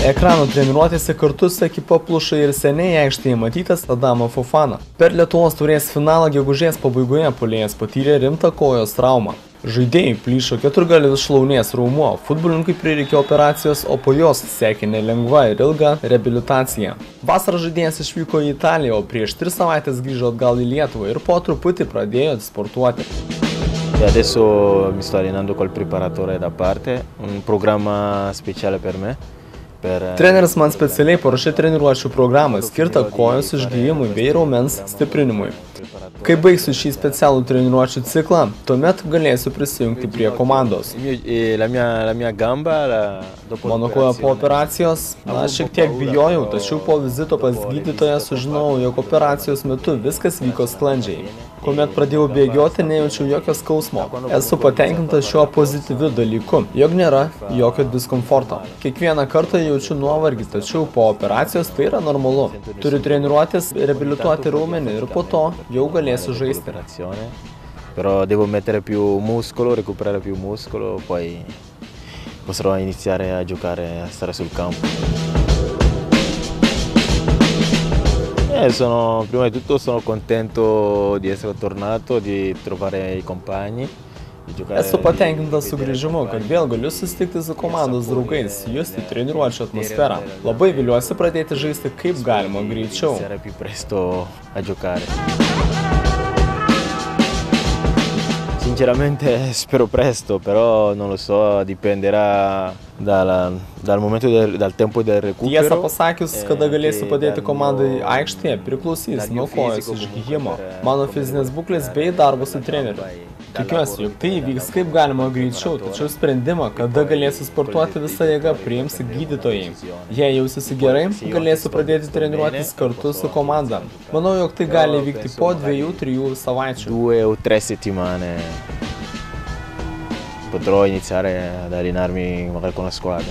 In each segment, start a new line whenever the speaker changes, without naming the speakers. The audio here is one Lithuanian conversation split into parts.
Ekrano treniruotėse kartu su ekipa pluša ir seniai aikštėje matytas Adama Fofana. Per Lietuvos taurės finalą gegužės pabaigoje puolėjas patyrė rimtą kojos traumą. Žaidėjai plyšo keturgalvis šlaunies raumuo, futbolininkai prireikė operacijos, o po jos sekė nelengva ir ilga reabilitacija. Vasarą žaidėjas išvyko į Italiją, o prieš 3 savaitės grįžo atgal į Lietuvą ir po truputį pradėjo sportuoti.
Adesso mi sto allenando col preparatore da parte, un programma speciale per me.
Treneris man specialiai paruošė treniruočių programą skirtą kojos išgijimui bei raumens stiprinimui. Kai baigsiu šį specialų treniruočių ciklą, tuomet galėsiu prisijungti prie komandos. Mano koja po operacijos, šiek tiek bijojau, tačiau po vizito pas gydytoją sužinojau, jog operacijos metu viskas vyko sklandžiai. Kuomet pradėjau bėgioti, nejaučiau jokio skausmo. Esu patenkintas šiuo pozityviu dalyku, jog nėra jokio diskomforto. Kiekvieną kartą jaučiu nuovargį, tačiau po operacijos tai yra normalu. Turiu treniruotis, reabilituoti raumenį ir po to jau galėsiu žaisti.
Però devo mettere più muscolo, recuperare più muscolo, poi potrò iniziare a giocare, a stare sul campo. Prima di tutto sono contento di essere tornato, di trovare i compagni.
Esu patenkintas sugrįžimu, kad vėl galiu susitikti su komandos draugais, justi treniruočių atmosferą. Labai viliuosi pradėti žaisti kaip galima greičiau.
Sinceramente spero presto, però non lo so, dipenderà dal tempo del recupero.
Tiesą pasakius, kada galėsiu padėti komandai aikštėje, priklausys nuo kojos išgijimo, mano fizinės būklės bei darbo su treneriu. Tikiuosi, jog tai įvyks kaip galima greičiau, tačiau sprendimą, kada galėsiu sportuoti visą jėgą, priims gydytojai. Jei jausiuosi gerai, galėsiu pradėti treniruotis kartu su komanda. Manau, jog tai gali įvykti po 2-3 savaičių.
2 o 3 settimane potrò iniziare ad allenarmi magari con la squadra.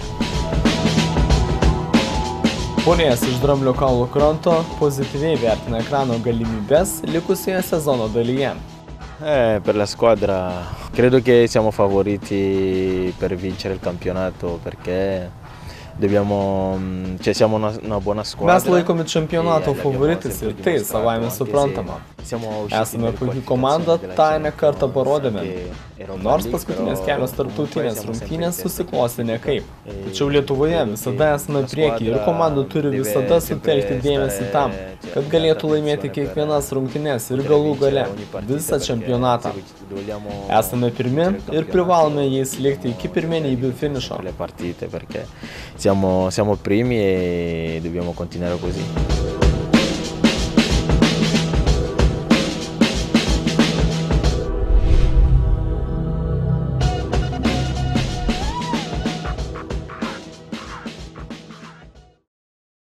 Puolėjas iš Dramblio kaulo kranto pozityviai vertina ekrano galimybes likusioje sezono dalyje.
Per la squadra credo che siamo favoriti per vincere il campionato perché siamo una buona squadra.
Mes laikomi čempionato favoritais ir tai savaime suprantama. Esame puikiai komanda, tą ne kartą parodėme. Nors paskutinės kelios tarptautinės rungtynės susiklostė nekaip. Tačiau Lietuvoje visada esame prieky ir komanda turi visada sutelkti dėmesį tam, kad galėtų laimėti kiekvienas rungtynes ir galų gale visą čempionatą. Esame pirmi ir privalome jais likti iki pirmenybių finišo.
Siamo primi e dobbiamo continuare così.